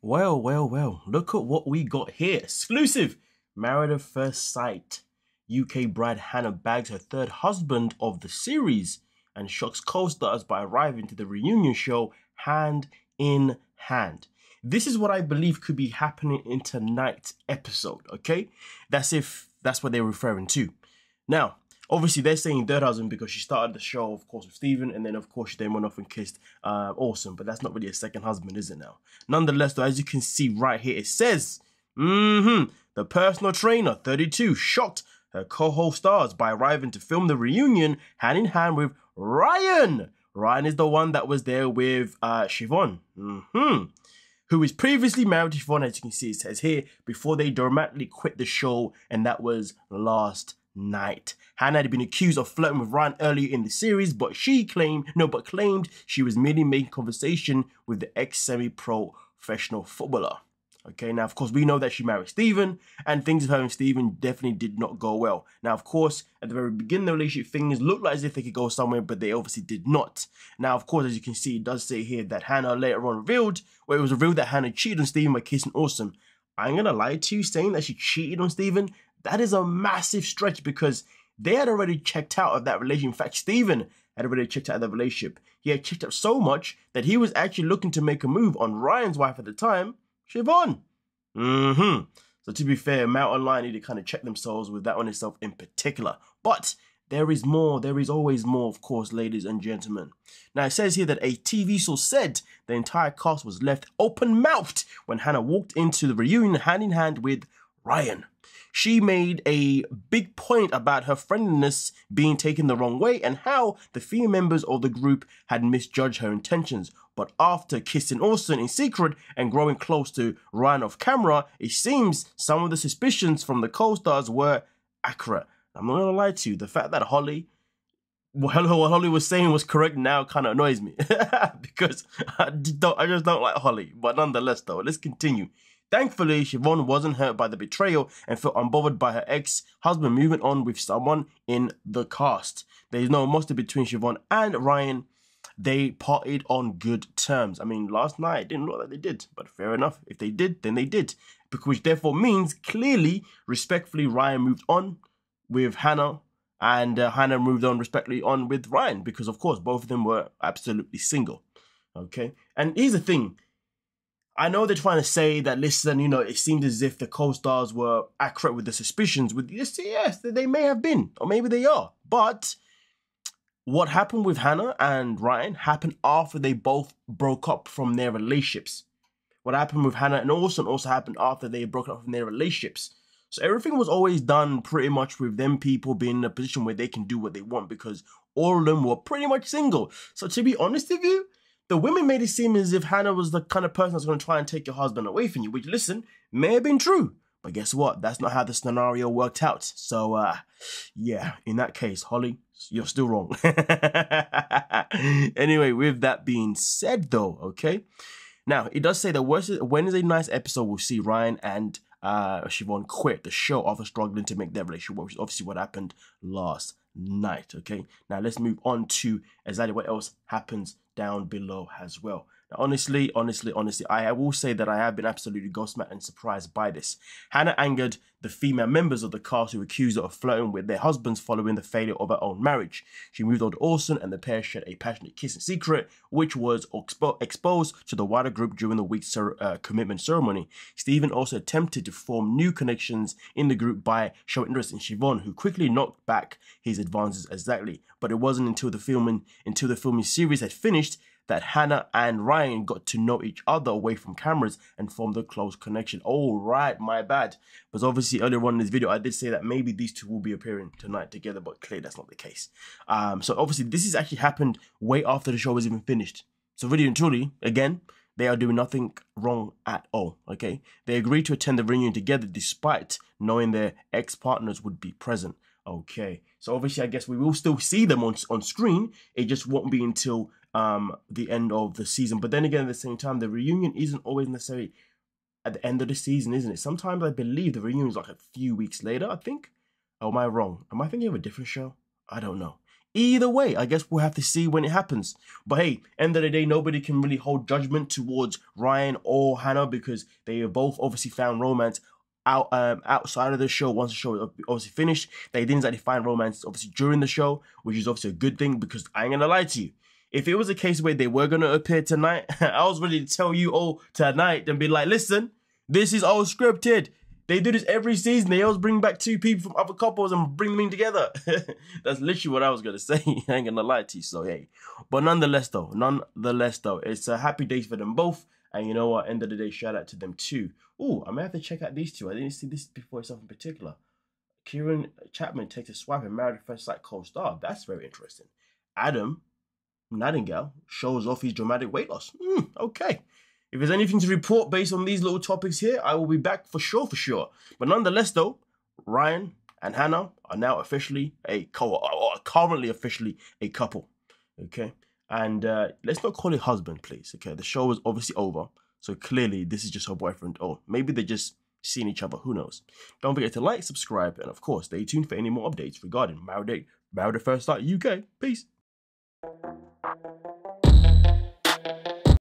Well, look at what we got here. Exclusive. Married at First Sight. UK bride Hannah bags her third husband of the series and shocks co-stars by arriving to the reunion show hand in hand. This is what I believe could be happening in tonight's episode, okay? That's what they're referring to. Now, obviously, they're saying third husband because she started the show, of course, with Stephen, and then, of course, she then went off and kissed Orson, but that's not really a second husband, is it now? Nonetheless, though, as you can see right here, it says, the personal trainer, 32, shocked her co-host stars by arriving to film the reunion hand in hand with Ryan. Ryan is the one that was there with Siobhan, who is previously married to Siobhan, as you can see, it says here, before they dramatically quit the show, and that was last night. Hannah had been accused of flirting with Ryan earlier in the series, but claimed she was merely making conversation with the ex-semi-professional footballer. Okay, now of course we know that she married Stephen, and things with her and Stephen definitely did not go well. Now of course, at the very beginning of the relationship, things looked like as if they could go somewhere, but they obviously did not. Now of course, as you can see, it does say here that Hannah later on revealed, where it was revealed that Hannah cheated on Stephen by kissing Orson. I'm gonna lie to you, saying that she cheated on Stephen, that is a massive stretch because they had already checked out of that relationship. In fact, Stephen had already checked out of the relationship. He had checked out so much that he was actually looking to make a move on Ryan's wife at the time, Siobhan. So to be fair, Mount Online need to kind of check themselves with that one itself in particular. But there is more. There is always more, of course, ladies and gentlemen. Now, it says here that a TV source said the entire cast was left open-mouthed when Hannah walked into the reunion hand in hand with Ryan. She made a big point about her friendliness being taken the wrong way and how the female members of the group had misjudged her intentions. But after kissing Orson in secret and growing close to Ryan off camera, it seems some of the suspicions from the co-stars were accurate. I'm not gonna lie to you, the fact that what Holly was saying was correct now kind of annoys me because I just don't like Holly. But nonetheless, though, let's continue. Thankfully, Siobhan wasn't hurt by the betrayal and felt unbothered by her ex-husband moving on with someone in the cast. There is no animosity between Siobhan and Ryan. They parted on good terms. I mean, last night it didn't look like they did, but fair enough. If they did, then they did. Which therefore means, clearly, respectfully, Ryan moved on with Hannah, and Hannah moved on respectfully on with Ryan, because, of course, both of them were absolutely single. Okay? And here's the thing. I know they're trying to say that, listen, it seemed as if the co-stars were accurate with the suspicions. Yes, they may have been, or maybe they are. But what happened with Hannah and Ryan happened after they both broke up from their relationships. What happened with Hannah and Orson also happened after they broke up from their relationships. So everything was always done pretty much with them people being in a position where they can do what they want because all of them were pretty much single. So to be honest with you, the women made it seem as if Hannah was the kind of person that's going to try and take your husband away from you, which, listen, may have been true. But guess what? That's not how the scenario worked out. So, yeah, in that case, Holly, you're still wrong. Anyway, with that being said, though, okay? Now, it does say that when is a nice episode we'll see Ryan and Siobhan quit the show after struggling to make their relationship work, which is obviously what happened last night, okay? Now, let's move on to exactly what else happens down below as well. Now, honestly, I will say that I have been absolutely gobsmacked and surprised by this. Hannah angered the female members of the cast who accused her of flirting with their husbands following the failure of her own marriage. She moved on to Orson and the pair shared a passionate kiss in secret, which was exposed to the wider group during the week's commitment ceremony. Stephen also attempted to form new connections in the group by showing interest in Siobhan, who quickly knocked back his advances exactly. But it wasn't until the filming series had finished that Hannah and Ryan got to know each other away from cameras and formed a close connection. Oh, right, my bad. Because obviously earlier on in this video, I did say that maybe these two will be appearing tonight together, but clearly that's not the case. So obviously this has actually happened way after the show was even finished. So really and truly, again, they are doing nothing wrong at all, okay? They agreed to attend the reunion together despite knowing their ex-partners would be present. Okay, so obviously I guess we will still see them on screen. It just won't be until the end of the season. But then again, at the same time, the reunion isn't always necessarily at the end of the season, isn't it? Sometimes I believe the reunion is like a few weeks later, I think. Or am I wrong? Am I thinking of a different show? I don't know. Either way, I guess we'll have to see when it happens. But hey, end of the day, nobody can really hold judgment towards Ryan or Hannah because they have both obviously found romance outside of the show. Once the show is obviously finished, they didn't exactly find romance obviously during the show, which is obviously a good thing because I ain't gonna lie to you. If it was a case where they were gonna appear tonight, I was ready to tell you all tonight and be like, listen, this is all scripted. They do this every season. They always bring back two people from other couples and bring them in together. That's literally what I was going to say. I ain't going to lie to you. So, hey. But nonetheless, though, it's a happy day for them both. And you know what? End of the day, shout out to them too. Oh, I may have to check out these two. I didn't see this before itself in particular. Kieran Chapman takes a swipe and Married at First Sight co-star. That's very interesting. Adam Nathanial shows off his dramatic weight loss. Okay. If there's anything to report based on these little topics here, I will be back for sure. But nonetheless, though, Ryan and Hannah are now officially currently officially a couple. Okay, and let's not call it husband, please. Okay, the show is obviously over, so clearly this is just her boyfriend, or maybe they're just seeing each other. Who knows? Don't forget to like, subscribe, and of course, stay tuned for any more updates regarding Married at First Sight UK. Peace.